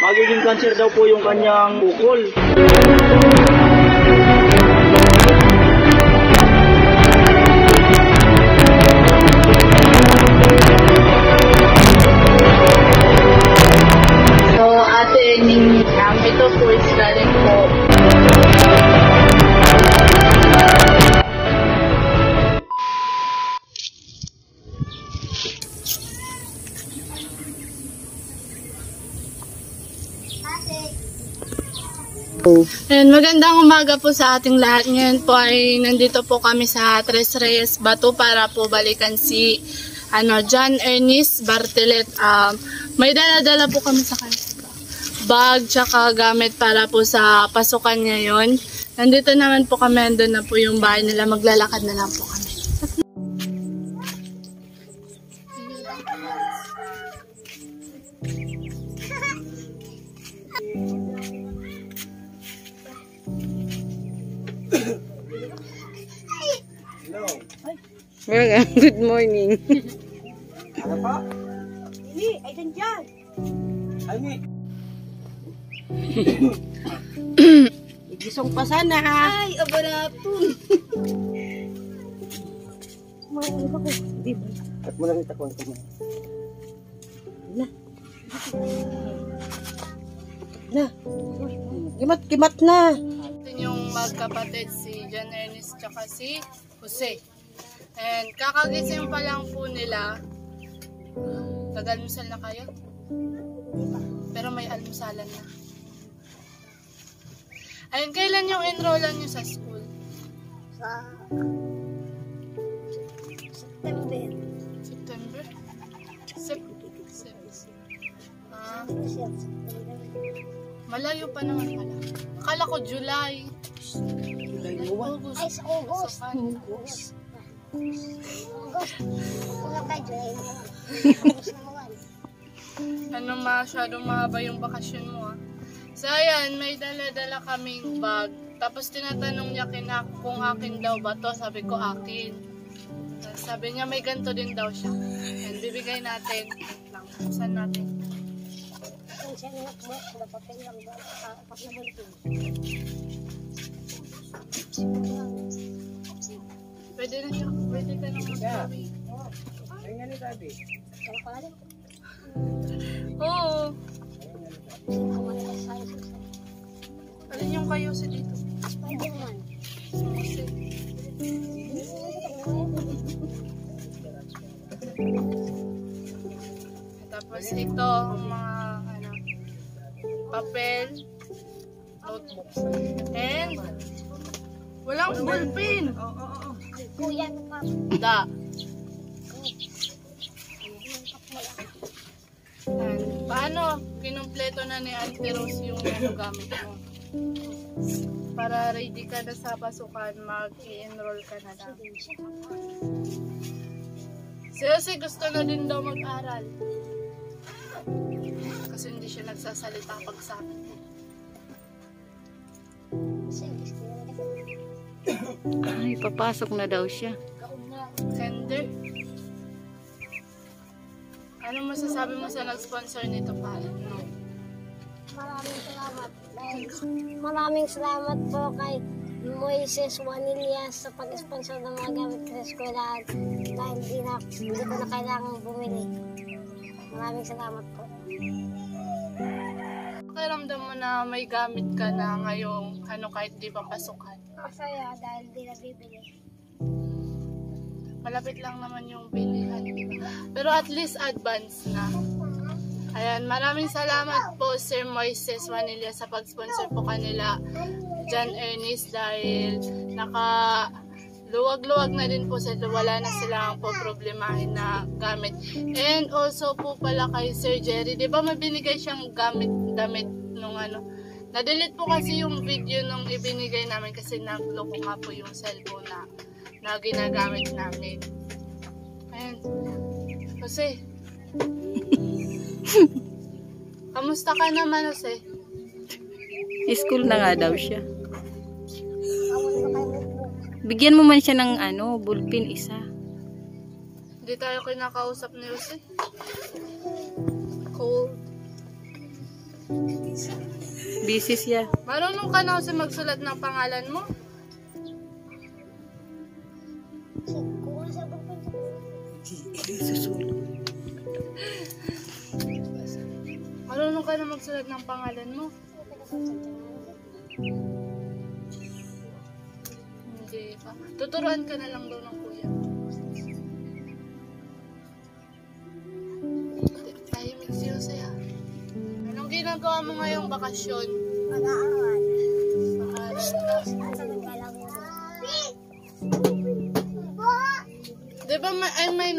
Magiging cancer daw po yung kanyang bukol. So, ate Ening, ito po is galing po. And magandang umaga po sa ating lahat. Ngayon po ay nandito po kami sa Tres Reyes Bato para po balikan si John Ernest Bartelet. May dala-dala po kami sa kanya bag tsaka gamit para po sa pasukan ngayon. Nandito naman po kami, andun na po yung bahay nila, maglalakad na lang po kami. Hello. Good morning. Ano pa? Ini, ay dyan. Ani. Igisong pa sana. Ay, abala po. Mga ko. Di ba? At mo lang itakuan ko mo. Na. Kimat na. Ito yung magkapatid, si John Ernest tsaka si Jose. And kakagising pa lang po nila. Nag-almusal na kayo? Pero may almusalan na. Ayun, kailan yung enrollan nyo sa school? Sa September. September? Malayo pa naman pala. Akala ko July. August. Ay, sa August. August. Ano, masyadong mahaba yung bakasyon mo, ah. So ayan, may dala-dala kaming bag. Tapos tinatanong niya kung akin daw ba to. Sabi ko akin. Sabi niya may ganito din daw siya. And bibigay natin. Buksan natin. Pwede na siya. Pwede ka na magsabi. Ay nga ni Tabi. Oo. Alin yung kayo sa dito? Tapos ito ang mga papel, notebooks, and walang ballpen. Da. Paano kinumpleto na ni Auntie Rose yung gamit mo? Para ready ka na sa pasukan, mag-i-enroll ka na lang. Kasi gusto na din daw mag-aral. Kasi hindi siya nagsasalita pag sa akin. Ay, papasok na daw siya. Sender? Ano masasabi mo sa nag-sponsor nito, pare? No? Maraming salamat. Maraming salamat po kay Moises Juanilla sa pag-sponsor ng mga gamit sa eskwela dahil hindi ko na kailangang bumili. Maraming salamat po. Pakiramdam mo na may gamit ka na ngayong kahit di pa pasukan? Masaya dahil di na bibili. Malapit lang naman yung bilihan. Pero at least advance na. Ayan, maraming salamat po Sir Moises Juanilla sa pag-sponsor po kanila John Ernest dahil luwag-luwag na din po sila, wala na silang po problemahin na gamit. And also po pala kay Sir Jerry, di ba may binigay siyang damit nung Na-delete po kasi yung video nung ibinigay namin kasi nagloko nga po yung cellphone na ginagamit namin. Ayan. Jose. Kamusta ka naman, Jose? School na nga daw siya. Bigyan mo man siya ng ballpen isa. Hindi tayo kinakausap ni Jose. Cold. Busy siya. Marunong ka na Jose magsulat ng pangalan mo? Marunong ka na magsulat ng pangalan mo? Hindi pa. Tuturuan ka na lang daw ng kuya. Tahimik si Jose ha. Anong ginagawa mo ngayong bakasyon? Mag-aaral. Bakasyon. Diba may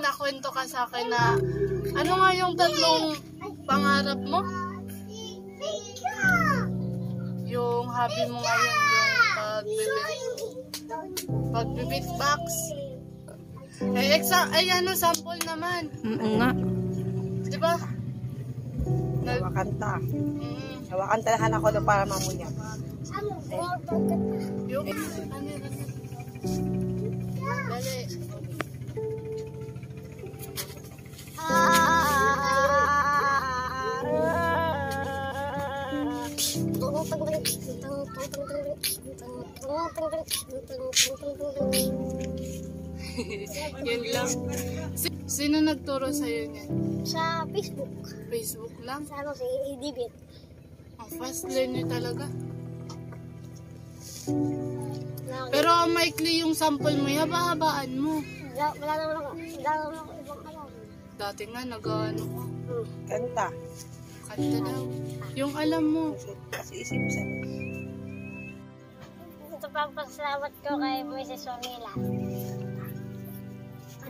nakwento ka sa akin na ano nga yung tatlong pangarap mo? Yung hobby mo ngayon, yung pag-beatbox. Sample naman. Nga. Diba? Nawakanta. Nawakantahan ako doon para mamuya. Yung, dali. Yun lang. Sino nagturo sa'yo niyan? Sa Facebook. Facebook lang? Sa si Edibit. Ang fast learner talaga. Pero maikli yung sample mo, haba-habaan mo. Wala naman ako ibang alam. Dati nga nag-ano ka. Kanta. Kanta daw. Yung alam mo. Kasi isip sa Ito pang pasalamat ko kay Mrs. Ornella.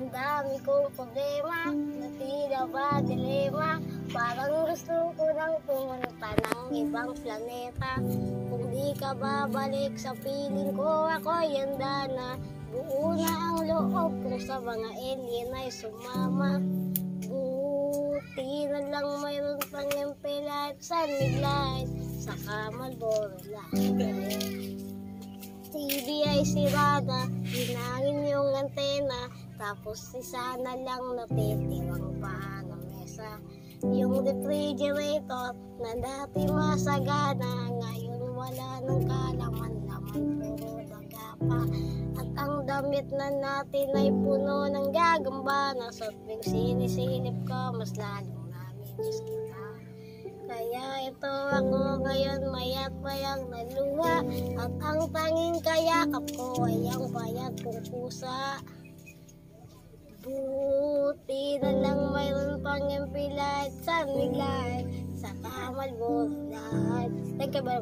Ang dami kong problema, natila ba dilema? Parang gusto ko nang pumunta ng ibang planeta. Kung di ka babalik sa piling ko, ako yanda na. Buo na ang loob kung sa mga alien ay sumama. Buti na lang mayroon pang empelat sa midlight, sa Marlboro Light. TV ay sirada, hinangin yung antena, tapos isa na lang natitiwang pa ng mesa. Yung refrigerator na dati masagana, ngayon wala nang kalaman-laman, puro daga pa. At ang damit na natin ay puno ng gagamba, na sotbing sinisilip ko, mas lalong namimiss kita. Kaya ito ako ngayon, mayat payang naluha, at ang tanging kayakap ko ay ang bayad kong pusa. Buti na lang mayroon pang empilat sa miglay, sa Marlboro Light. Teka ba?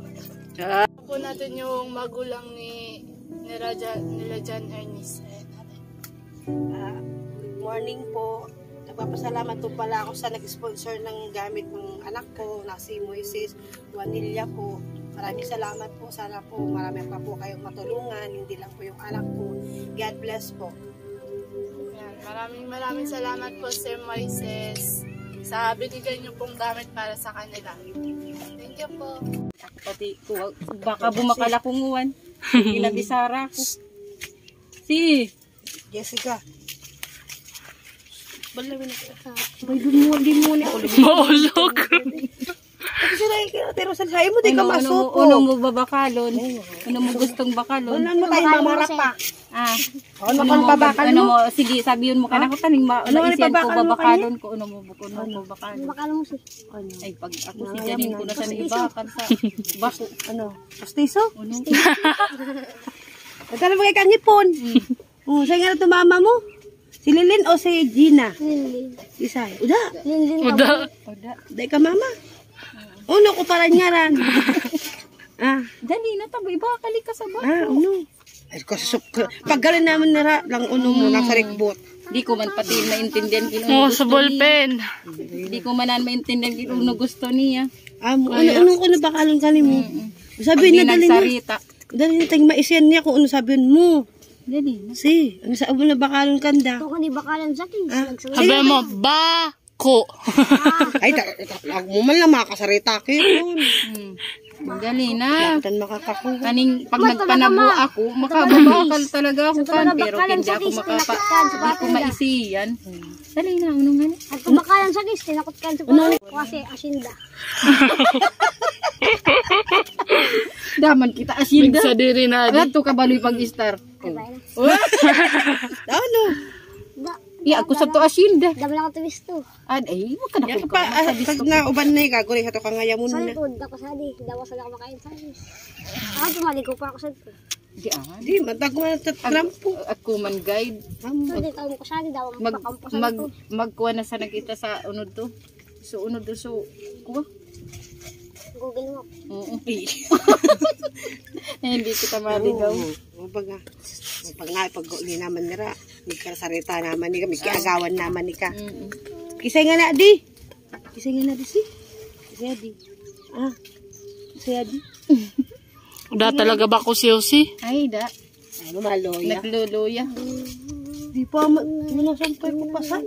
Po natin yung magulang nila John Ernest. Good morning po. Nagpapasalamat po pala ako sa nag-sponsor ng gamit ng anak ko na si Moises Juanilla po. Maraming salamat po. Sana po marami pa po kayong matulungan. Hindi lang po yung anak ko. God bless po. Yan. Maraming salamat po Sir Moises sa binigay niyo pong gamit para sa kanila. Thank you po. Pati baka bumakala kunguan. Inabisara ko. Si Jessica. may dumuli ako. Maulog. Kasi pero sa sayo mo, di ka masuko. Ano mo babakalon? Ano mo gustong bakalon? Ano mo tayo mamarap pa? Ano mo babakal mo? Sige, sabihin mo ka na ko taning naisiyan ko babakalon ko. Ano mo babakalon? Bakala mo si Ay, pag ako si Janine ko na sa iba, kansa. Bako. Ano? Pastiso? Ano? Nagkala mo kay Kangipon. Sa'yo nga na mama mo? Si Lilin o si Gina? Linlin. Isay. Uda. Uda. Day ka mama. Uno ko para niya ran. Dali na tabo, iba kali ka sa bako. Uno. Ay, pag galing namin nara, lang uno mo, nasa rikbot. Di ko man pati maintindihan kung Oh, ano sa gusto niya. ballpen. Di ko man maintindihan kung ano gusto niya. Ano ko na bakalon ka mo? Pag Sabi di na dali na. nagsarita. Dali na tayong maisyan niya kung ano sabihin mo. Dali na. Si, ano sa abo na bakalon kanda? Ito ko ni bakalan sa akin. Sabi mo, bako. Ay, ako mo man lang makasarita ko yun. Dali na. Tan makakakuha. Kaning pag nagpanabo ako, makababakal talaga ako kan. Pero hindi ako hindi ko maisiyan. Dali na, ano nga ni? At kumakalan sa akin, tinakot ka sa pala. Kasi asinda. Daman kita asinda. Sa diri na. Ato ka baloy pag-star. Ano? Iya, ako sa to asinda. Dami lang ako tuwis to. Ay, wag ka na ko. Pag nauban na gagawin sa to kangaya mo Sa na. likod, ako sa di. Dawa sa lang makain sa akin. Tumaligo pa ako sa ito. Di Di, matag mo na tatrampo. Ako man guide. Hindi, tawag ko sa akin. Dawa magpakampo sa ito. Magkuha na sa nakita sa unod to. So unod to so kuha. Google mo. Oo. Hindi kita maligaw. Pag hindi naman nira, nagkasarita naman ni ka, may kiagawan naman ni ka. Kisay nga na di. Kisay nga na di si. Kisay di. Kisay di. Da talaga ba ko si? Ay da. Ano maloya? Nagluluya. Di pa, manasampay ko pa sa.